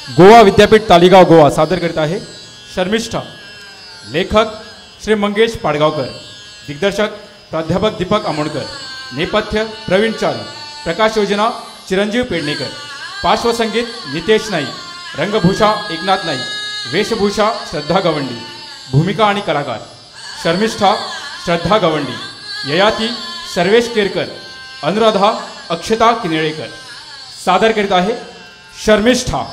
गोवा विद्यापीठ तालिगाव गोवा सादर करीत आहे शर्मिष्ठा. लेखक श्री मंगेश पाडगावकर, दिग्दर्शक प्राध्यापक दीपक आमोणकर, नेपथ्य प्रवीण चाल, प्रकाश योजना चिरंजीव पेडणेकर, पार्श्वसंगीत नितेश नाईक, रंगभूषा एकनाथ नाईक, वेशभूषा श्रद्धा गवंडी, भूमिका आणि कलाकार शर्मिष्ठा श्रद्धा गवंडी, ययाती सर्वेश केरकर, अनुराधा अक्षता किनेळेकर. सादर करीत आहे शर्मिष्ठा.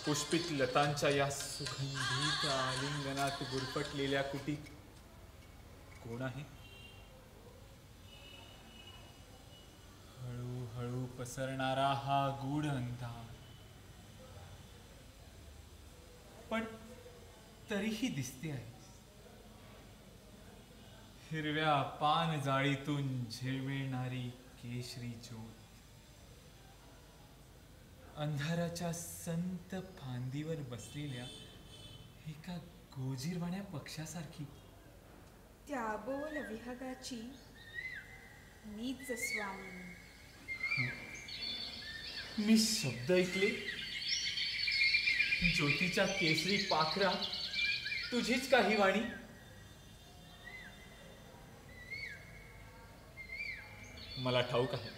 पुष्पित लतांच्या या सुगंधित आलिंगनात गुरफटलेल्या कुटीत कोण आहे? हळूहळू पसरणारा हा गूढ अंधार, पण तरीही दिसते आहे. हिरव्या पान जाळीतून झिळमिळणारी केशरी ज्योत, अंधाराच्या संत फांदीवर बसलेल्या एका गोजीरवाण्या पक्षासारखी. त्या अबोल विहगाची मीच स्वामी. मी शब्द ऐकले, ज्योतीच्या केशरी पाखरा तुझीच काही वाणी. मला ठाऊक आहे,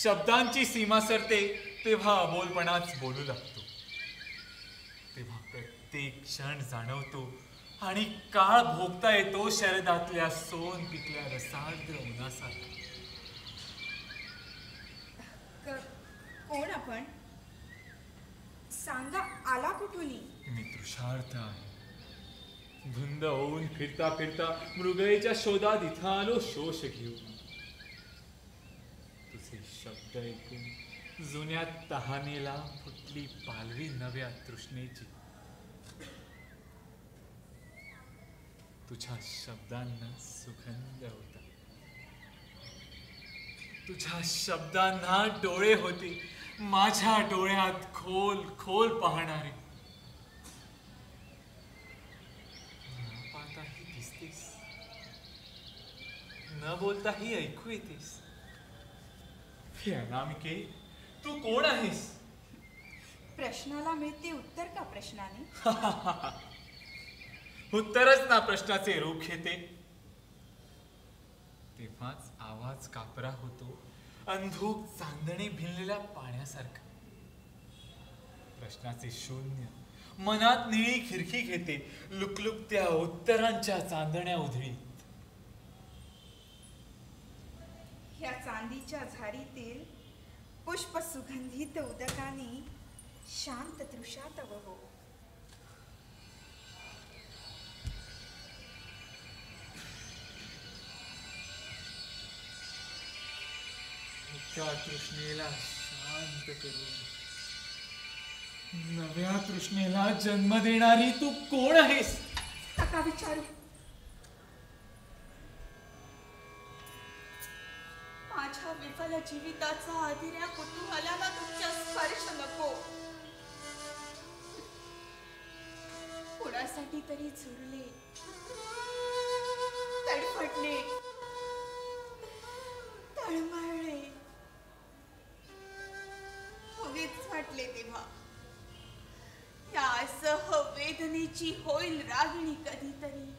शब्दांची सीमा सरते तेव्हा अबोलपणाच बोलू लागतो, तेव्हा प्रत्येक क्षण जाणवतो आणि काळ भोगता येतो शरदातल्या सोन पिकल्या रसाळ उन्हासारखा. कोण आपण? सांगा, आला कुठून? मी तृषार्थ आहे. धुंद होऊन फिरता फिरता मृगयेच्या शोधात इथं आलो शोष घेऊन. तुझे शब्द ऐकून जुन्या तहानेला फुटली पालवी नव्या तृष्णेची. तुझ्या शब्दांना सुगंध होता, तुझ्या शब्दांना डोळे होते, माझ्या डोळ्यात खोल खोल पाहणारे. न पाहताही दिसतेस, न बोलताही ऐकू येतेस. हे अनामिके, तू कोण आहेस? प्रश्नाला मिळते उत्तर का प्रश्नाने? उत्तरच ना प्रश्नाचे रूप घेते. तेव्हाच आवाज कापरा होतो, अंधूक चांदणे भिनलेल्या पाण्यासारखा. प्रश्नाचे शून्य मनात निळी खिरकी घेते, लुकलुकत्या उत्तरांच्या चांदण्या उधळीत. ह्या चांदीच्या झाडीतील पुष्प सुगंधित उदकाने शांत तृषात वहो. त्या तृष्णेला शांत करून नव्या तृष्णेला जन्म देणारी तू कोण आहेस? नका विचारू. माझ्या विफल जीविताचा आधिऱ्या कुतूहलाला तुमच्या स्पर्श नको. कुणासाठी तरी झुरले, तडफडले, तळमळले, हवेच वाटले तेव्हा या असह वेदनेची होईल रागणी कधीतरी.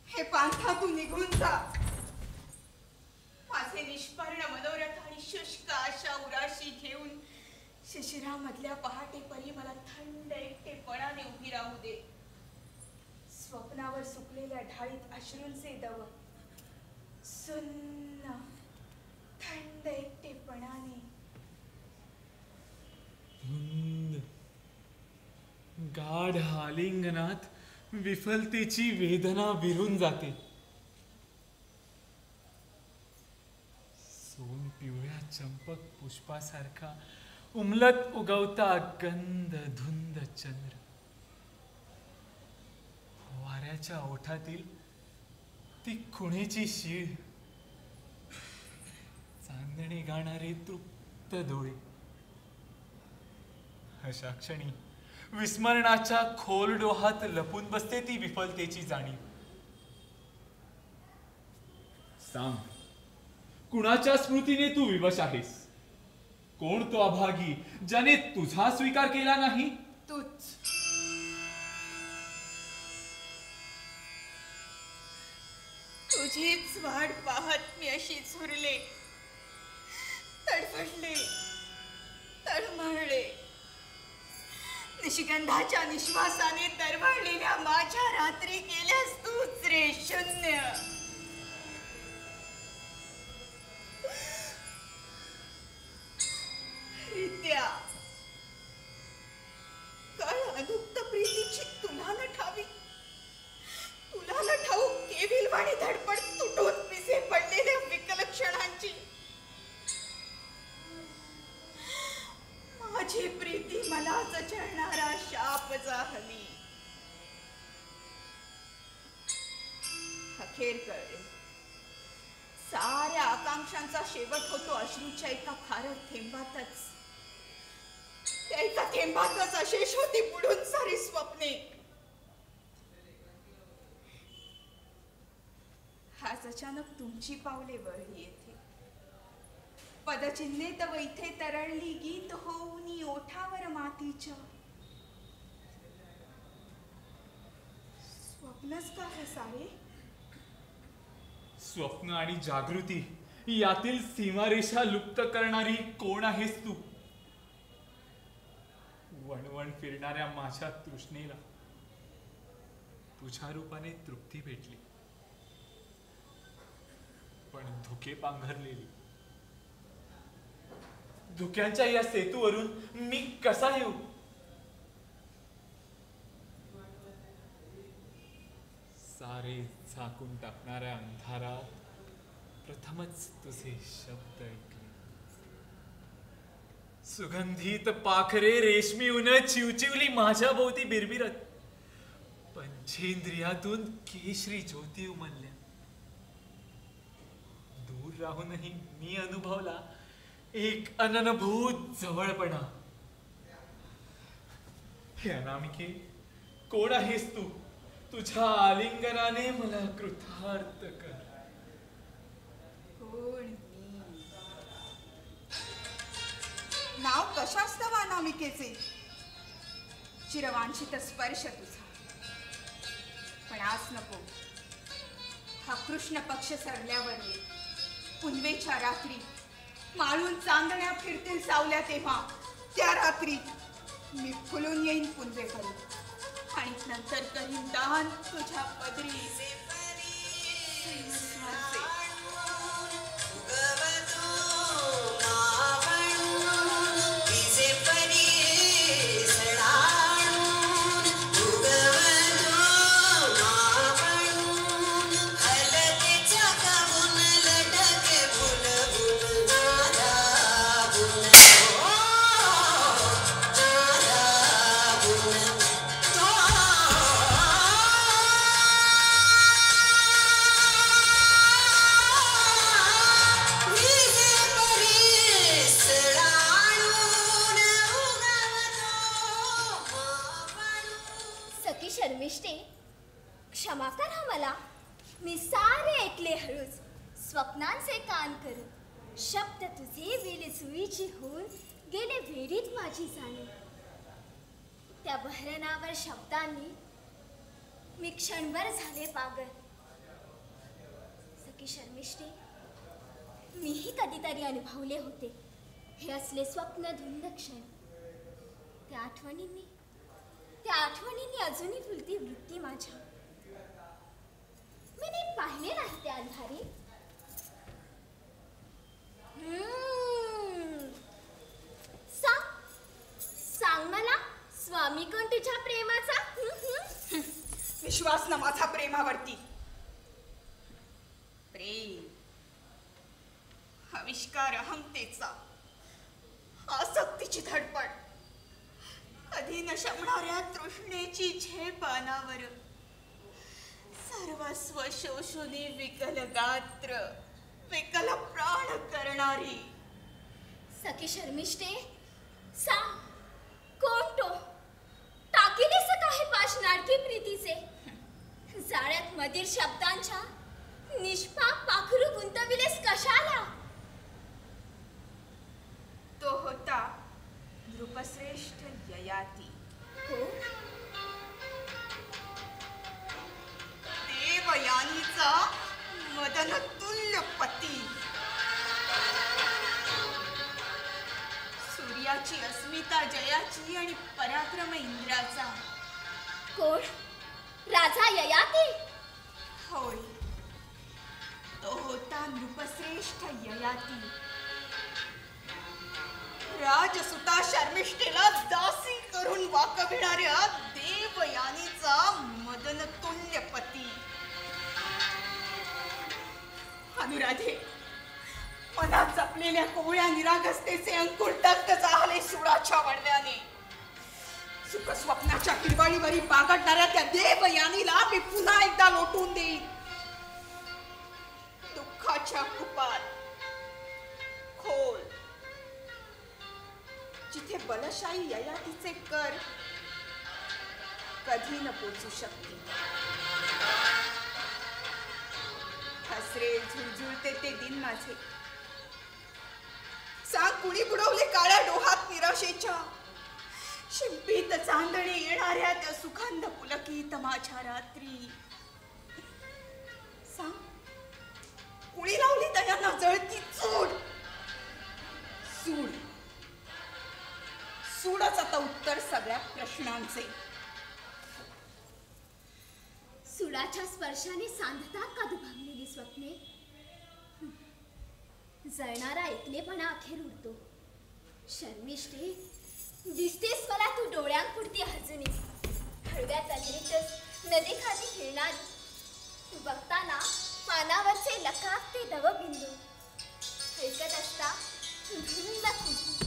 हे पांथा तू निघून जा. माझे निष्पर्ण मनोरथ आणि शुष्क आशा उराशी घेऊन शिशिरामधल्या पहाटे परी मला थंड एकटेपणाने उभी राहू दे. स्वप्नावर सुकलेल्या ढाळीत अश्रूंचे दव सुन्न थंड एकटेपणाने गाढ आलिंगनात विफलतेची वेदना विरून जाते. सोन पिवळ्या चंपक पुष्पासारखा उमलत उगवता गंध धुंद चंद्र, वाऱ्याच्या ओठातील ती खुणेची शीळ, चांदणे गाणारे तृप्त डोळे, अशा क्षणी विस्मरणाच्या खोल डोहात लपून बसते ती विफलतेची जाणीव. सांग, कुणाच्या स्मृतीने तू विवश आहेस? कोण तो अभागी ज्याने तुझा स्वीकार केला नाही? तूच. तुझीच वाट पाहत मी अशी झुरले, तडफडले, तळमळले. निशिगंधाच्या निश्वासाने तरवळलेल्या माझ्या रात्री केल्यास तूच रे शून्य. रित्या काळ अनुक्त प्रीतीची तुला न ठावी, तुला न ठाऊक केविलवाणी धडपड तुटून पिसे पडलेल्या विकल क्षणांची. माझी प्रीती मलाच चढणारा शाप जाहली. अखेर कळले, साऱ्या आकांक्षांचा शेवट होतो अश्रूच्या एका खारट थेंबातच. त्या एका थेंबातच अशेष होती बुडून सारी स्वप्ने. आज अचानक तुमची पावले वळली येथे. पदचिन्हे तव इथे तरळली गीत होऊनी ओठावर मातीच्या. स्वप्नच का हे सारे? स्वप्न आणि जागृती यातील सीमारेषा लुप्त करणारी कोण आहेस तू? वणवण फिरणाऱ्या माझ्या तृष्णेला तुझ्या रूपाने तृप्ती भेटली, पण धुके पांघरलेली धुक्यांच्या या सेतूवरून मी कसा येऊ? सारे झाकून टाकणाऱ्या अंधारात प्रथमच तुझे शब्द ऐकले. सुगंधित पाखरे रेशमी उन चिवचिवली माझ्या भोवती बिरबिरत. पंचेंद्रियातून केशरी ज्योती उमलल्या. दूर राहूनही मी अनुभवला एक अननुभूत जवळपणा. हे अनामिके, कोण आहेस तू? तुझ्या आलिंगनाने मला कृतार्थ कर. कोण मी? नाव कशास्तव अनामिकेचे? चिरवांशित स्पर्श तुझा. पण आज नको. हा कृष्ण पक्ष सरल्यावर ये. पुनवेच्या रात्री माळून चांदण्या फिरतील सावल्या तेव्हा त्या रात्री मी फुलून येईन पुनवे करून आणि नंतर करीन दान तुझ्या पदरी. क्षमा करा मला. मी सारे ऐकले हळूच स्वप्नांचे कान करून. शब्द तुझे वेले सुईची होऊन गेले वेडीत माझी जाणे. त्या बहरणावर शब्दांनी मी क्षणभर झाले पागल. सखी शर्मिष्ठे, मीही कधीतरी अनुभवले होते हे असले स्वप्न धुंद क्षण. त्या आठवणींनी अजूनही फुलती वृत्ती माझ्या. मी नीट पाहिले नाही ते अंधारी. सांग मला, स्वामी कोण तुझ्या प्रेमाचा? विश्वास न माझा प्रेमावरती. प्रेम आविष्कार अहंतेचा, आसक्तीची धडपड, कधी न शमणाऱ्या तृष्णेची झेप अनावर, सर्वस्व शोषुनी विकल गात्र, विकल प्राण करणारी. सखी शर्मिष्ठे, सांग कोण तो? टाकीलेस काही पाषाणार्थी प्रीतीचे, जाळ्यात मधीर शब्दांच्या निष्पाप पाखरू गुंतविलेस कशाला? तो होता नृपश्रेष्ठ ययाती. हो, देवयानीचा मदनतुल्य पती. सूर्याची अस्मिता जयाची आणि पराक्रम इंद्राचा. कोण? राजा ययाती? होय, तो होता नृपश्रेष्ठ ययाती. राजसुता शर्मिष्ठेला दासी करून वाकविणाऱ्या देवयानीचा मदनतुल्य पती. अनुराधे, मनात जपलेल्या कोवळ्या निरागसतेचे अंकुर दग्ध झाले सुडाच्या वळव्याने. सुख स्वप्नाच्या हिरवळीवरी बागडणाऱ्या त्या देवयानीला मी पुन्हा एकदा लोटून देईन. दुःखाच्या कुपात खोल, जिथे बलशाही ययातीचे कर कधी न पोचू शकतील. हसरे झुळझुळते ते दिन माझे. सांग, कुणी बुडवले काळ्या डोहात निराशेच्या, शिंपीत चांदणे येणाऱ्या त्या सुगंध पुलकित माझ्या रात्री. सांग, कुणी लावली दयांना जळती चूड. सूड, सूडच आता उत्तर सगळ्या प्रश्नांचे. सुडाच्या स्पर्शाने सांधतात का दुभावलेली स्वप्ने? जळणारा एकलेपणा अखेर उरतो. शर्मिष्ठे, दिसतेस मला तू डोळ्यांपुरती अजूनही हळव्या तंद्रीतच नदीखाली खेळणारी. तू बघताना पानावरचे लकाकते दवबिंदू ऐकत असता धुंद खुशबू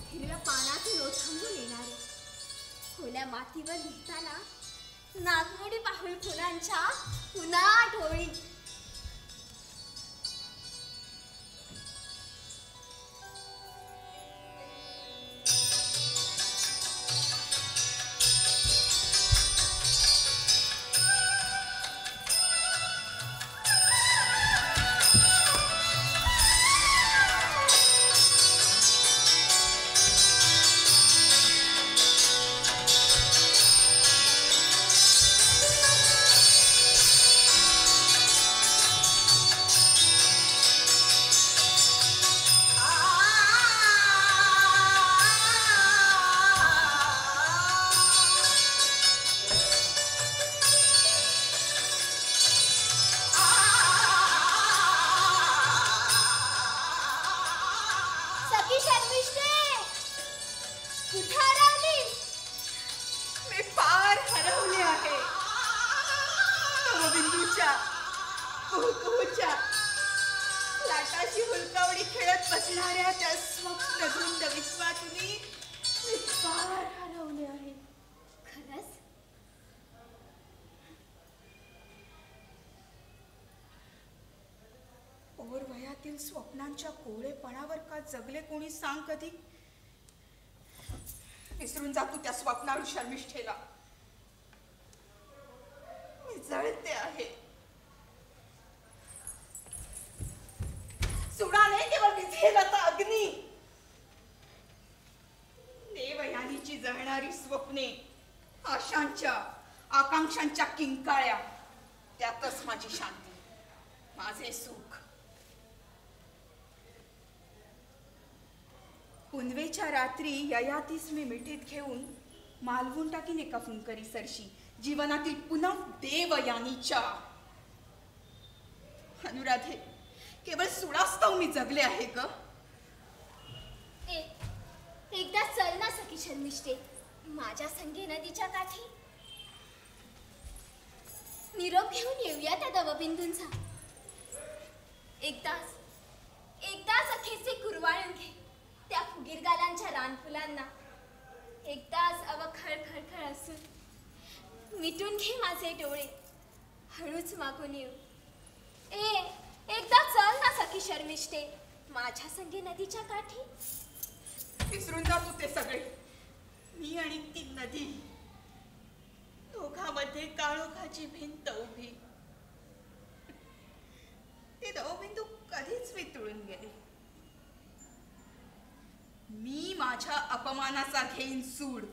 हिरव्या पानातून ओथंबून येणारे. खोल्या मातीवर लिहिताना नागमोडी पाहुल फुलांच्या पुन्हा डोळी. लाटाशी हुलकावणी खेळत बसणाऱ्या त्या स्वप्नधुंद विश्वातून मी पार हरवले आहे. खरंच? ओर वयातील स्वप्नांच्या कोवळेपणावर का जगले कोणी सांग कधी. विसरून जा तू त्या स्वप्नाळू शर्मिष्ठेला. मी जळते आहे. सुडा नाही केवळ विझेल आता अग्नी. देवयानीची जळणारी स्वप्ने, आशांच्या आकांक्षांच्या किंकाळ्या, त्यातच माझी शांती, माझे सुख. पुनवेच्या रात्री ययातीस मी मिठीत घेऊन मालवून टाकीन एका फुंकरी सरशी जीवनातील पुन्हा देवयानीच्या. अनुराधे, केवळ सुडास्तव मी जगले आहे ग. एकदा चल ना सखी शर्मिष्ठे माझ्या संगे नदीच्या काठी. निरोप घेऊन येऊया त्या दवबिंदूंचा. एकदाच अखेचे कुरवाळून घे त्या फुगीरगालांच्या रानफुलांना. एकदाच अवखळ खळखळ असून मिटून घे माझे डोळे हळूच मागून येऊ. एकदा चल ना सखी शर्मिष्ठे माझ्या संगे नदीच्या काठी. विसरून जा तू ते सगळे. मी आणि ती नदी, दोघांमध्ये काळोखाची भिंत उभी. ते दवबिंदू कधीच वितळून गेले. मी माझ्या अपमानाचा घेईन सूड.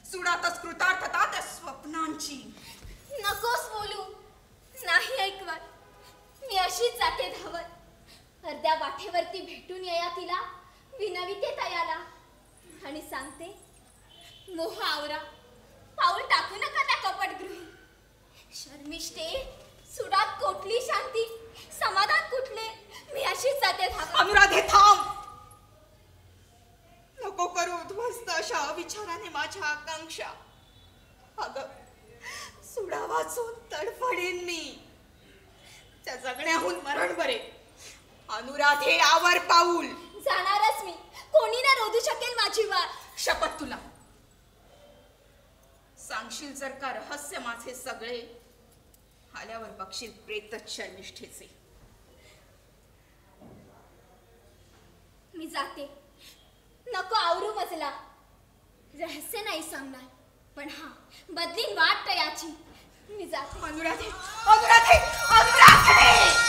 सुडातच कृतार्थता त्या स्वप्नांची. नकोस बोलू, नाही ऐकवत. मी अशीच जाते धावत. अर्ध्या वाटेवरती भेटून येया तिला विनविते तयाला आणि सांगते, मोह आवरा, पाऊल टाकू नका त्या कपटगृही. शर्मिष्ठे, सुडात कोठली शांती, समाधान कुठले. मी अशीच जाते धावत. अनुराधे, थांब. नको करू उद्ध्वस्त अशा विचाराने माझ्या आकांक्षा. अगं, सुडा वाचून तडफडेन मी. त्या जगण्याहून मरण बरे. अनुराधे, आवर पाऊल. जाणारच मी. कोणी ना रोधू शकेल माझी वाट. शपथ तुला. सांगशील जर का रहस्य माझे सगळे, आल्यावर बघशील प्रेतच शर्मिष्ठेचे. मी जाते. नको आवरू मजला. रहस्य नाही सांगणार, पण बदलीन वाट तयाची. मी जाते. अनुराधे, अनुराधे, अनुराधे.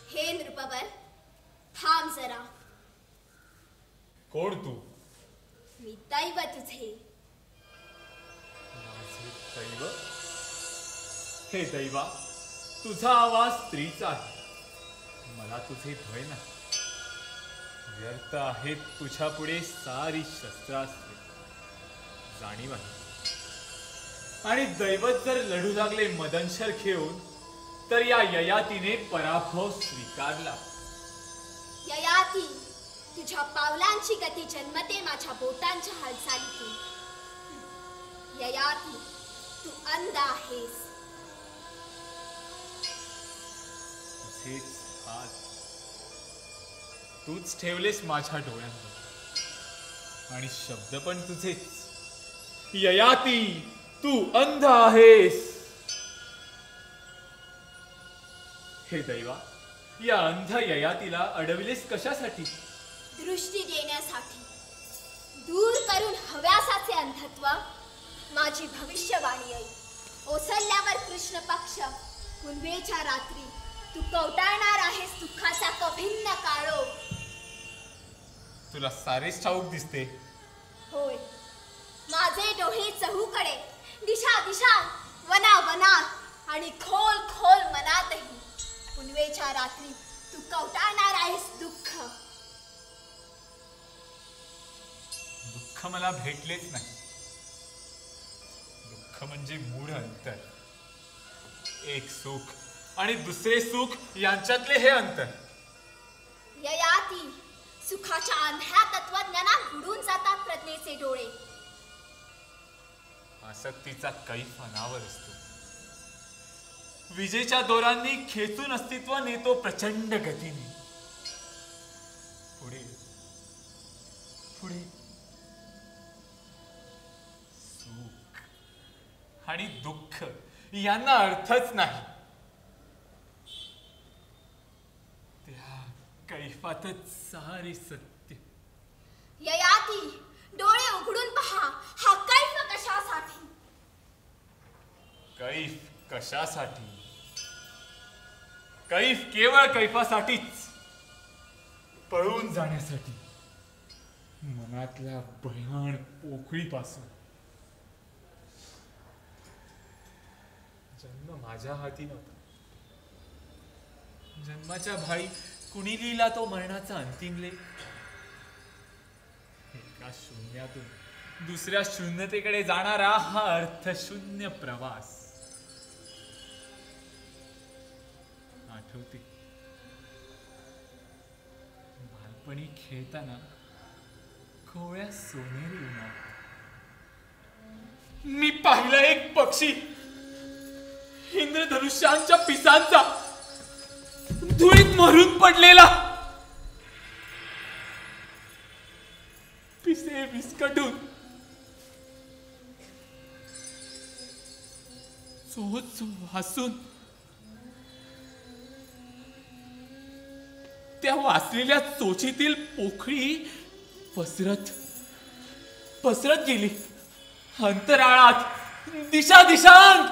हे नृपवर, थांब जरा. कोण तू? मी दैव तुझे. माझे दैव? हे दैवा, तुझा आवाज स्त्रीचा आहे. मला तुझे भय नाही. व्यर्थ आहेत तुझ्या पुढे सारी शस्त्रास्त्रे. जाणीव आहे. आणि दैवत जर लढू लागले मदनशर घेऊन, तर या ययातीने पराभव स्वीकारला. ययाती, तुझ्या पावलांची गती जन्मते माझ्या बोटांच्या हालचालीतून. ययाती, तू अंध आहेस. तुझेच हात तूच ठेवलेस माझ्या डोळ्यांवर, आणि शब्द पण तुझेच. ययाती, तू अंध आहेस. हे दैवा, या अंध ययातीला अडविलेस कशासाठी? दृष्टी देण्यासाठी. दूर करून हव्यासाचे अंधत्व माझी भविष्यवाणी आई. ओसरल्यावर कृष्ण पक्ष, पुनवेच्या रात्री तू कवटाळणार आहेस दुःखाचा कभिन्न काळोख. तुला सारेच ठाऊक दिसते. होय, माझे डोळे चहूकडे, दिशा दिशा, वना वनात आणि खोल खोल मनातही पुनवेच्या रात्री तू कवटाळणार आहेस दुःख. दुःख मला भेटलेच नाही. दुःख म्हणजे मूढ अंतर. एक सुख आणि दुसरे सुख यांच्यातले हे अंतर. ययाती, सुखाच्या अंध्या तत्वज्ञानात बुडून जातात प्रज्ञेचे डोळे. आसक्तीचा कैफ अनावर असतो. विजेच्या दोरांनी खेचून अस्तित्व नेतो प्रचंड गतीने. पुढे पुढे सुख आणि दुःख यांना अर्थच नाही. त्या कैफातच सारे सत्य. ययाती, डोळे उघडून पहा. हा कैफ कशासाठी? कैफ कशासाठी? कैफ केवळ कैफासाठीच. पळून जाण्यासाठी. मनातल्या भयाण पोकळीपासून. जन्म माझ्या हाती नव्हता. जन्माच्या भाई कुणी लिहिला तो मरणाचा अंतिम लेख? एका शून्यातून दुसऱ्या शून्यतेकडे जाणारा हा अर्थशून्य प्रवास. आठवते, बालपणी खेळताना कोवळ्या सोनेरी उन्हात मी पाहिलं एक पक्षी इंद्रधनुष्यांच्या पिसांचा धुळीत मरून पडलेला. पिसे विस्कटून चोच हसून त्या वाचलेल्या चोचीतील पोखळी पसरत पसरत गेली अंतराळात दिशा दिशांत.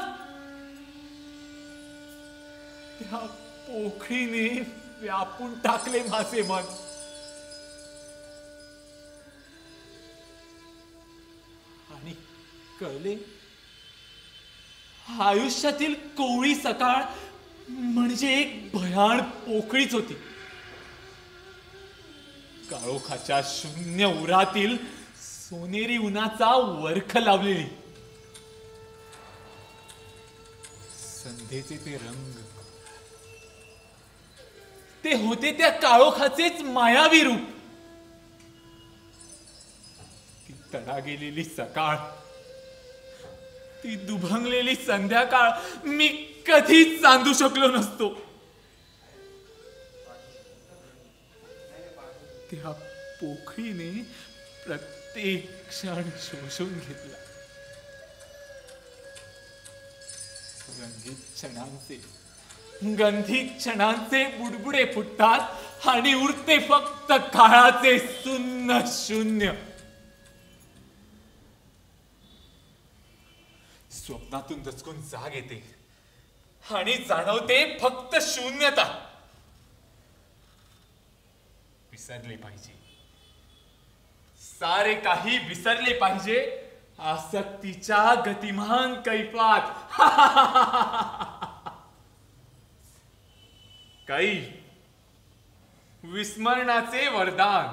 त्या पोखळीने व्यापून टाकले माझे मन. आणि कळले, आयुष्यातील कोवळी सकाळ म्हणजे एक भयाण पोकळीच होती. काळोखाच्या शून्य उरातील सोनेरी उन्हाचा वर्ख लावलेली. संध्येचे ते रंग, ते होते त्या काळोखाचेच मायावी रूप. ती तडा गेलेली सकाळ ती दुभंगलेली संध्याकाळ मी कधीच चांदू शकलो नसतो. त्या पोखळीने प्रत्येक क्षण शोषून घेतला. गंधित क्षणांचे बुडबुडे फुटतात आणि उरते फक्त काळाचे सुन्न शून्य. स्वप्नातून दचकून जाग येते आणि जाणवते फक्त शून्यता. विसरले पाहिजे, सारे काही विसरले पाहिजे आसक्तीच्या गतिमान कैफात. कैफ विस्मरणाचे वरदान.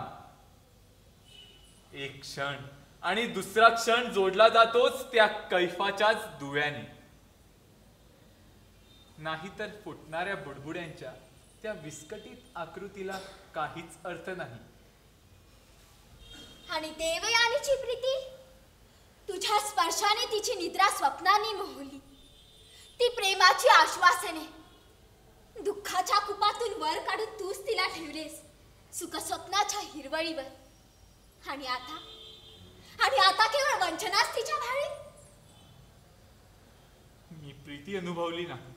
एक क्षण आणि दुसरा क्षण जोडला जातोच त्या कैफाच्याच दुव्याने. नाहीतर फुटणाऱ्या बुडबुड्यांच्या त्या विस्कटीत आकृतीला काहीच अर्थ नाही. आणि देवयानीची प्रीती, तुझ्या स्पर्शाने तिची निद्रा स्वप्नांनी मोहली. ती प्रेमाची आश्वासने दुःखाच्या कुपातून वर काढून तूच तिला ठेवलेस सुखस्वप्नाच्या हिरवळीवर. आणि आता केवळ वंचनाच तिच्या भाळी. मी प्रीती अनुभवली नाही.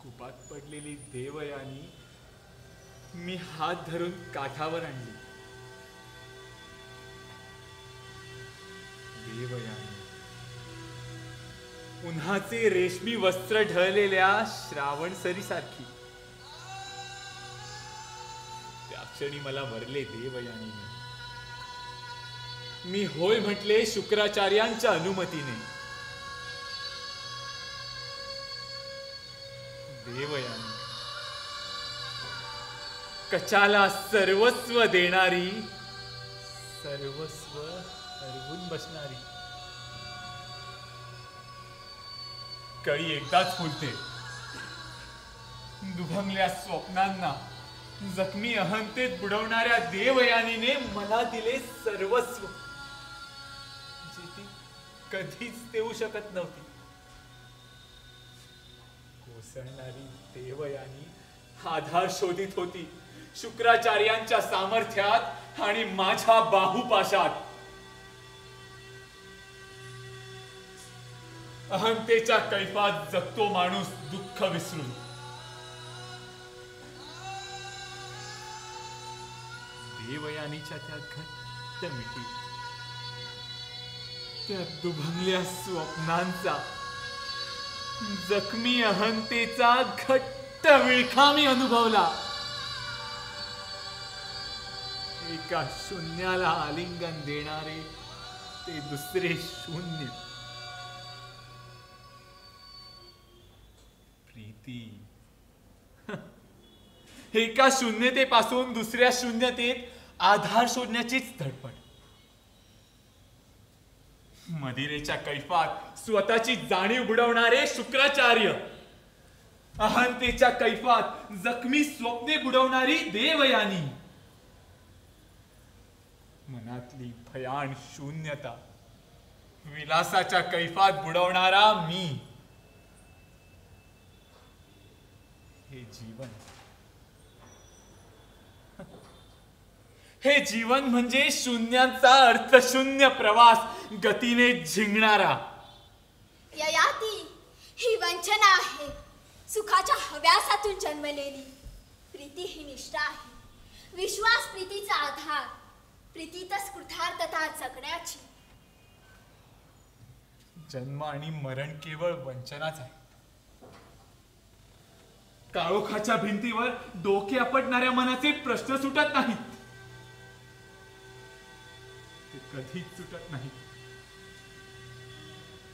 कुपात पडलेली देवयानी मी हात धरून काठावर आणली. देवयानी उन्हाचे रेशमी वस्त्र ढळलेल्या श्रावण सरीसारखी. त्या क्षणी मला वरले देवयानीने. मी होय म्हटले शुक्राचार्यांच्या अनुमतीने. देवयानी कचाला सर्वस्व देणारी, सर्वस्व हरवून बसणारी. कळी एकदाच फुलते. दुभंगल्या स्वप्नांना जखमी अहंतेत बुडवणाऱ्या देवयानीने मला दिले सर्वस्व, जे ती कधीच देऊ शकत नव्हती. कोसळणारी देवयानी आधार शोधित होती शुक्राचार्यांच्या सामर्थ्यात आणि माझ्या बाहुपाशात. अहंतेच्या कैफात जगतो माणूस दुःख विसरून. देवयानीच्या त्या घट्ट मिठीत, त्या दुभंगल्या स्वप्नांचा, जखमी अहंतेचा घट्ट विळखा मी अनुभवला. एका शून्याला आलिंगन देणारे ते दुसरे शून्य. प्रीती एका शून्यतेपासून दुसऱ्या शून्यतेत आधार शोधण्याचीच धडपड. मदिरेच्या कैफात स्वतःची जाणीव बुडवणारे शुक्राचार्य, अहंतेच्या कैफात जखमी स्वप्ने बुडवणारी देवयानी, मनातली भयान शून्यता विलासाच्या कैफात बुडवणारा मी. हे जीवन म्हणजे शून्यांचा अर्थशून्य प्रवास गतीने झिंगणारा. ययाती ही वंचना आहे, सुखाच्या हव्यासातून जन्मलेली. प्रीती ही निष्ठा आहे, विश्वास प्रीतीचा आधार. प्रीतीतच कृतार्थता जगण्याची. जन्म आणि मरण केवळ वंचनाच आहे. काळोखाच्या भिंतीवर डोके आपटणाऱ्या मनाचे प्रश्न सुटत नाहीत. ते कधीच सुटत नाही.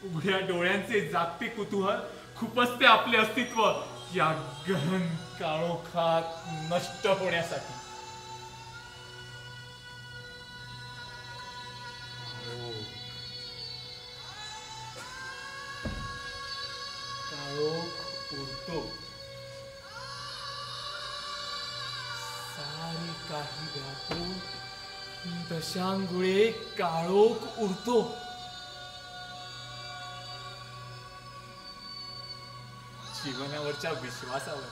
उघड्या डोळ्यांचे जागते कुतूहल खुपसते आपले अस्तित्व या गहन काळोखात नष्ट होण्यासाठी. काळोख उडतो. सारे काही व्यापून दशांगुळे काळोख उडतो. जीवनावरच्या विश्वासावर,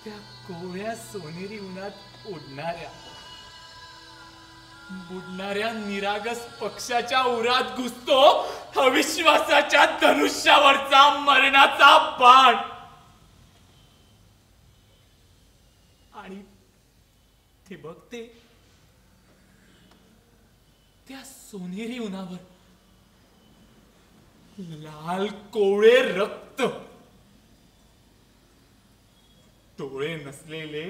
त्या कोवळ्या सोनेरी उन्हात उडणाऱ्या बुडणाऱ्या निरागस पक्षाच्या उरात घुसतो अविश्वासाच्या धनुष्यावरचा मरणाचा बाण. आणि ते बघते त्या सोनेरी उन्हावर लाल कोवळे रक्त, डोळे नसलेले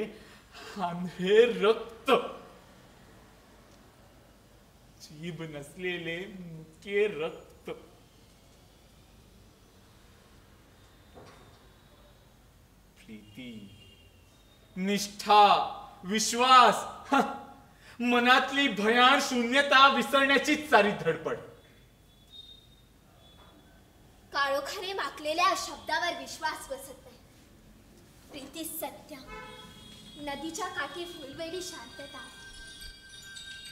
आंधळे रक्त, जीभ नसलेले मुके रक्त. प्रीती, निष्ठा, विश्वास, मनातली भयान शून्यता विसरण्याची सारी धडपड. काळोखाने माकलेल्या शब्दावर विश्वास बसत नाही. प्रीती सत्य, नदीच्या काठी फुलवेली शांतता.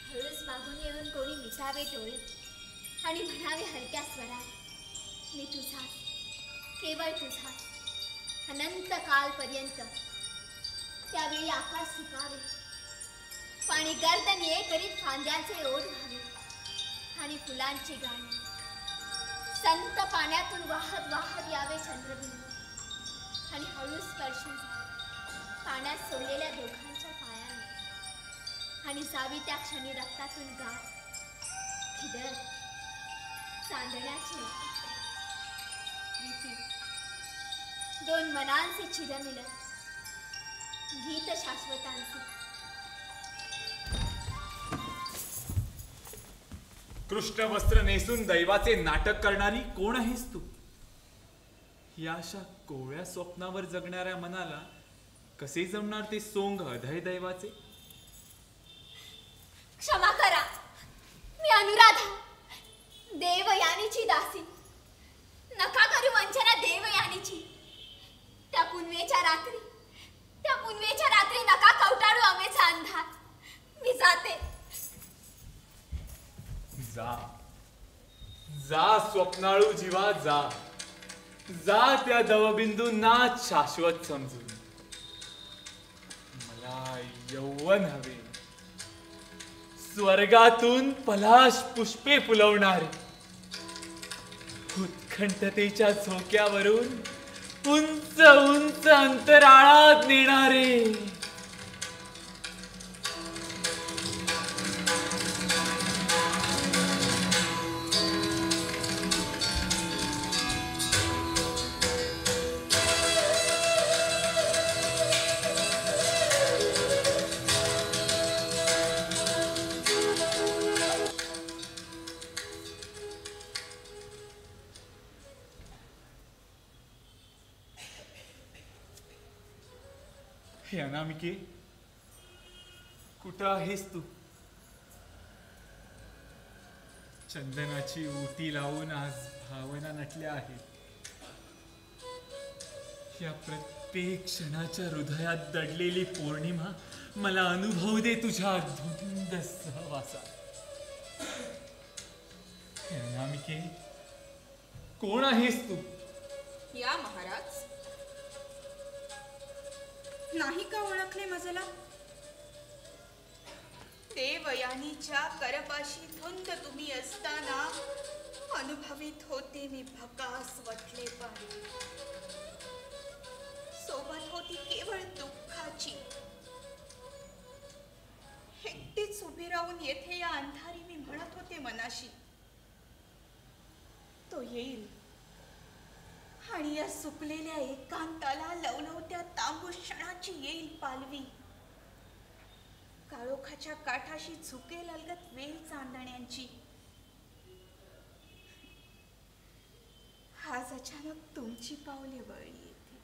हळूच मागून येऊन कोणी मिटावे डोळे आणि म्हणावे हलक्या स्वरात, मी तुझा, केवळ तुझा, अनंत कालपर्यंत. त्यावेळी आकाश सुकावे, पाणी गर्दन ये करीत फांद्यांचे ओढ व्हावे आणि फुलांची गाणी संत पाण्यातून वाहत वाहत यावे चंद्रबिंदू आणि हळू स्पर्श पाण्यात सोडलेल्या दोघांच्या पायाने आणि जावी त्या क्षणी रक्तातून गाव खिदळ चांदण्याची प्रीती. दोन मनांचे चिरमिलन, गीत शाश्वतांचे. कृष्ण वस्त्र नेसून दैवाचे नाटक करणारी कोण आहेस तू? या अशा कोवळ्या स्वप्नावर जगणाऱ्या मनाला कसे जमणार ते सोंग अधय दैवाचे? क्षमा करा, मी अनुराधा, देवयानीची दासी. नका करू वंचना देवयानीची. त्या पुनवेच्या रात्री नका कवटाळू आमेचा अंधार. मी जाते. जा जा स्वप्नाळू जीवा, जा जा त्या दवबिंदूंना शाश्वत समजून. मला यौवन हवे, स्वर्गातून पलाश पुष्पे फुलवणारे, उत्कंठतेच्या झोक्यावरून उंच उंच अंतराळात नेणारे. हे अनामिके, कुठं आहेस तू? चंदनाची ओटी लावून आज भावना नटल्या आहेत. या प्रत्येक क्षणाच्या हृदयात दडलेली पौर्णिमा मला अनुभव दे तुझ्या धुंद सहवासात. हे अनामिके, कोण आहेस तू? या महाराज, नाही का ओळखले मजला? देवयानीच्या करपाशी धुंद तुम्ही असताना अनुभवित होते मी भकास वटले पाणी. सोबत होती केवळ दुःखाची. एकटीच उभी राहून येथे या अंधारी मी म्हणत होते मनाशी, तो येईल आणि या सुकलेल्या एकांताला लवलवत्या तांबूस क्षणाची येईल पालवी. काळोखाच्या काठाशी झुकेल अलगत वेल चांदण्यांची. आज अचानक तुमची पावले वळली येते.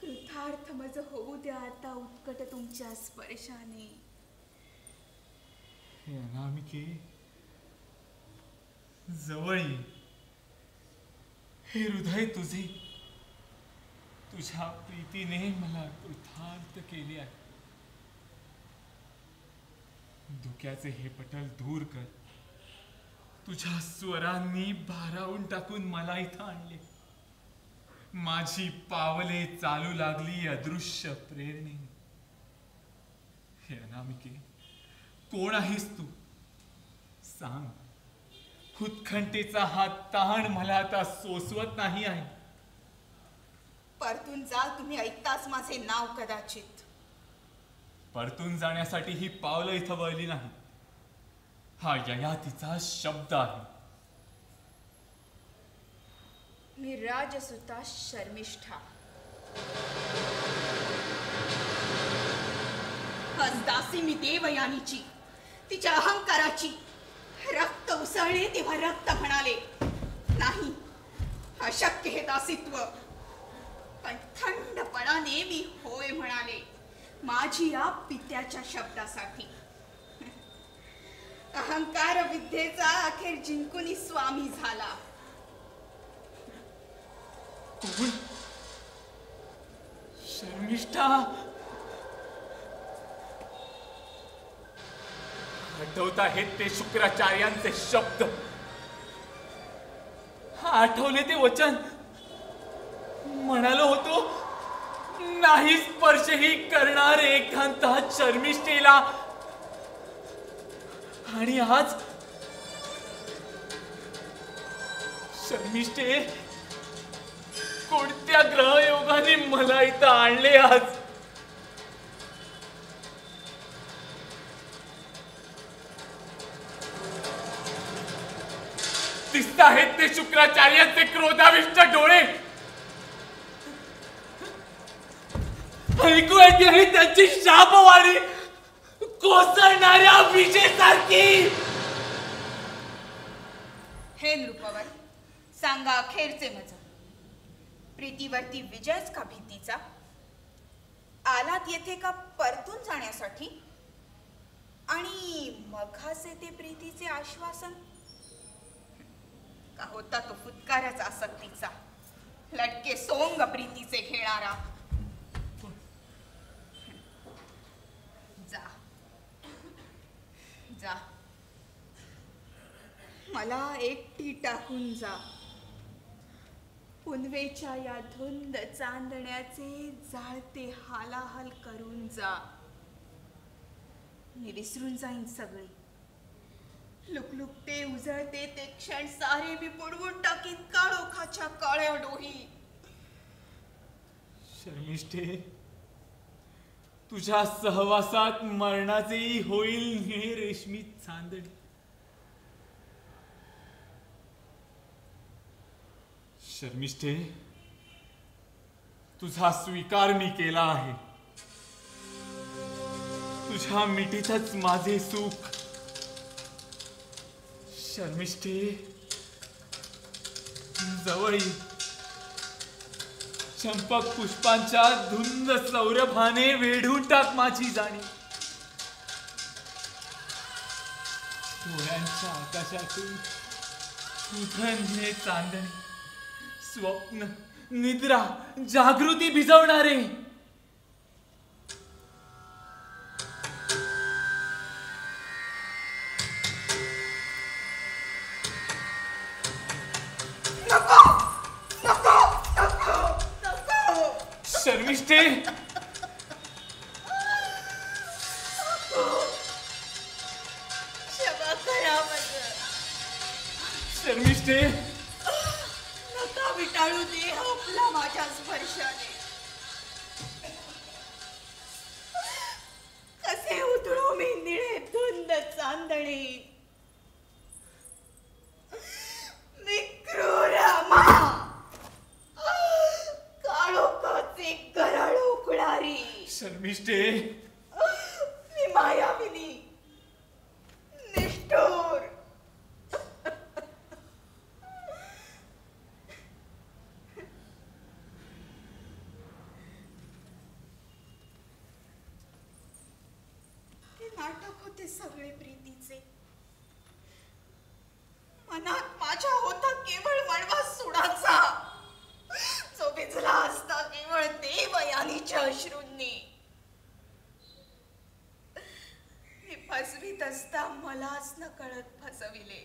कृतार्थ मज होऊ द्या आता उत्कट तुमच्या स्पर्शाने. हे अनामिके, जवळ ये. हे हृदय तुझे, तुझ्या प्रीतीने मला कृतार्थ केले आहे. धुक्याचे हे पटल दूर कर. तुझ्या स्वरांनी भारावून टाकून मला इथं आणले. माझी पावले चालू लागली अदृश्य प्रेरणे. हे अनामिके, कोण आहेस तू? सांग. उत्कंठेचा हा ताण मला आता सोसवत नाही आहे. परतून जा, तुम्ही ऐकताच माझे नाव कदाचित. परतून जाण्यासाठी ही पावलं इथं वळली नाही. हा ययातीचा शब्द आहे. मी राजसुता शर्मिष्ठा. हसदासी मी देवयानीची, तिच्या अहंकाराची. रक्त उसळले तेव्हा रक्त म्हणाले. नाही, अशक्य हे दासित्व. पण थंडपणाने मी होय म्हणाले, माझी या पित्याच्या शब्दासाठी. अहंकार विद्येचा अखेर जिंकून स्वामी झाला. कोण? शर्मिष्ठा. आठवत आहेत ते शुक्राचार्यांचे शब्द. आठवले ते वचन. म्हणालो होतो, नाही स्पर्शही करणार एकांतात शर्मिष्ठेला. आणि आज शर्मिष्ठे, कोणत्या ग्रहयोगाने मला इथं आणले आज? दिसत आहेत ते शुक्राचार्यांचे क्रोधाविष्ट डोळे. ऐकू येते आहे त्यांची शापवाणी कोसळणाऱ्या विजेसारखी. हे नृपवर, सांगा अखेरचे मज. प्रीतीवरती विजयच का भीतीचा? आलात येथे का परतून जाण्यासाठी? आणि मघाचे ते प्रीतीचे आश्वासन का होता तो फुतकाराचा आसक्तीचा, लटके सोंग प्रीतीचे घेणारा? जा जा, मला एकटी टाकून जा. पुनवेच्या या धुंद चांदण्याचे जाळते हालाहाल करून जा. मी विसरून जाईन सगळे. लुकलुकते उजळते ते क्षण सारे मी बुडवून टाकीन काळोखाच्या काळ्या डोही. शर्मिष्ठे, तुझ्या सहवासात मरणाचेही होईल हे रेशमी चांदणी. शर्मिष्ठे, तुझा स्वीकार मी केला आहे. तुझ्या मिठीतच माझे सुख. शर्मिष्ठे, जवळ ये. चंपक पुष्पांच्या धुंद सौरभाने वेढून टाक माझी जाणी. डोळ्यांच्या आकाशातून उधळणे चांदणे, स्वप्न, निद्रा, जागृती भिजवणारे. शर्मिष्ठे, क्षमा करा माझं. शर्मिष्ठे, नका विटाळू दे आपला माझ्या स्पर्शाने. कसे उधळू मी निळे धुंद चांदणे. मी क्रूर मा, काळोखाचे गरळ उकळारी. शर्मिष्ठे, मी मायाविनी, निष्ठुर. नाटक होते सगळे प्रीतीचे. मनात माझ्या होता केवळ वणवा सुडाचा, जो भिजला असता केवळ देवयानीच्या अश्रूंनी. मी फसवीत असता मलाच न कळत फसविले.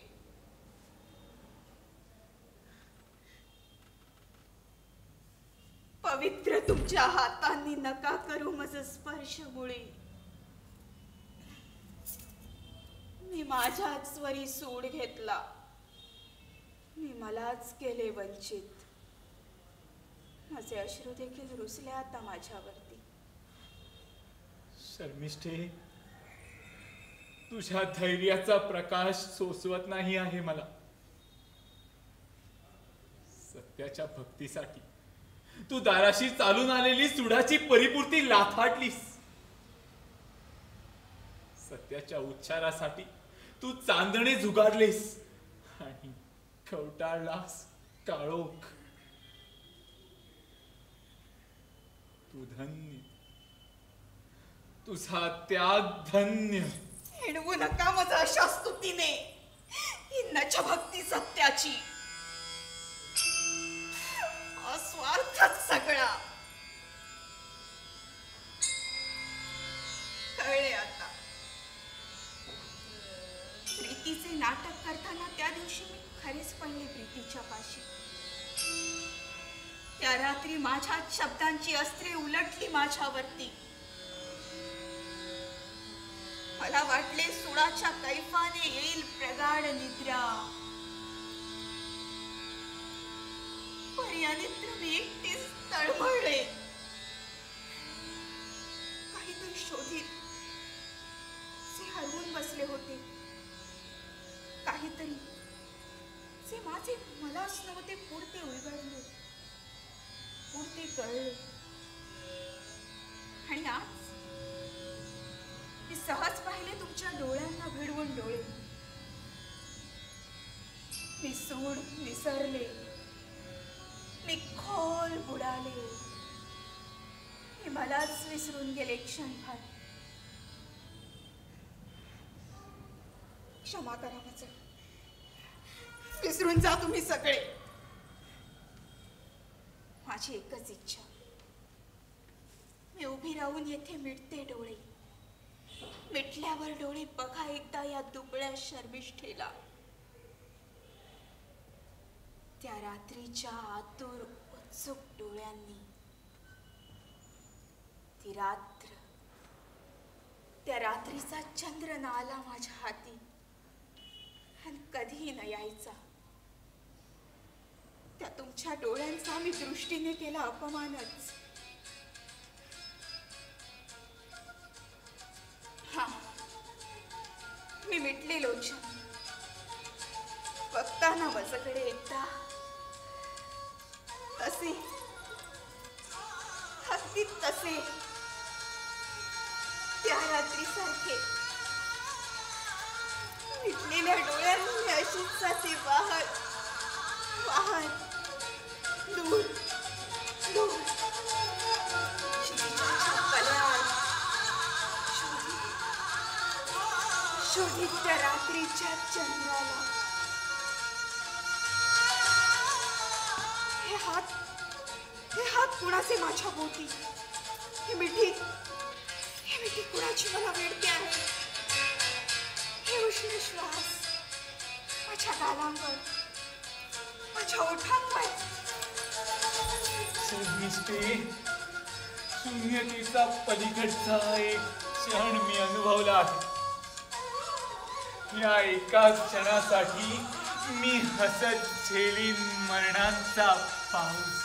तुमच्या हातांनी नका करू मज स्पर्श मुळे. मी माझ्याच वरी सूड घेतला. मी मलाच केले वंचित. माझे अश्रू देखील रुसले आता माझ्यावरती. शर्मिष्ठे, तुझ्या धैर्याचा प्रकाश सोसवत नाही आहे मला. सत्याच्या भक्तीसाठी तू दाराशी चालून आलेली सुडाची परिपूर्ती लाथाडलीस. सत्याच्या उच्चारासाठी तू चांदणे झुगारलेस आणि कवटाळलास काळोख. तू धन्य, तुझा त्याग धन्य. हिणवू नका मज अशा स्तुतीने ही नच भक्ती सत्याची. अस्वार्थच सगळा. कळले आता. प्रीतीचे नाटक करताना त्या दिवशी मी खरेच पडले प्रीतीच्या पाशी. त्या रात्री माझ्या शब्दांची अस्त्रे उलटली माझ्यावरती. मला वाटले सुडाच्या कैफाने येईल प्रगाढ निद्रा. पण या निद्रा मी एकटीच तळमळले. काहीतरी शोधित जे हरवून बसले होते. काहीतरी जे माझे मलाच नव्हते पुरते उलगडले, पुरते कळले. आणि आज मी सहज पाहिले तुमच्या डोळ्यांना भिडवून डोळे. मी सूड विसरले. मी खोल बुडाले. मी मलाच विसरून गेले क्षणभर. क्षमा करा माझं. विसरून जा तुम्ही सगळे. माझी एकच इच्छा, मी उभी राहून येथे मिटते डोळे. मिटल्यावर डोळे बघा एकदा या दुबळ्या शर्मिष्ठेला. त्या रात्रीच्या आतुर उत्सुक डोळ्यांनी. ती रात्र, त्या रात्रीचा चंद्र न आला माझ्या हाती आणि कधीही न यायचा. त्या तुमच्या डोळ्यांचा मी दृष्टीने केला अपमानच. हा, मी मिटले लोचन. बघताना माझ्याकडे एकदा तसे, अगदी तसे, त्या रात्री सारखे मिटलेल्या डोळ्यांनी अशीच जाते वाहत वाहत दूर दूर. क्षितिजाच्या पल्यात शोधित त्या रात्रीच्या चंद्राला. हे हात कुणाचे माझ्या भोवती. ही मिठी कुणाची मला वेडते आहे. हे उष्ण श्वास माझ्या गालांवर, माझ्या ओठांवर. शर्मिष्ठे, शून्यतेचा पलीकडचा एक क्षण मी अनुभवला आहे. या एका क्षणासाठी मी हसत झेलीन मरणांचा पाऊस.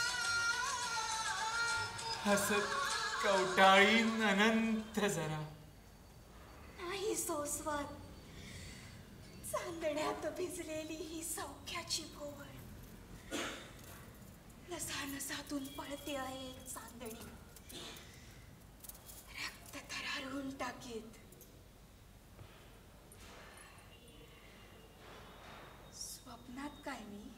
हसत कवटाळीन अनंत जरा. नाही सोसवत चांदण्यात भिजलेली ही सौख्याची भोवळ. नसा नसातून पळते आहे एक चांदणी. रक्त थरारून टाकीत. स्वप्नात काय मी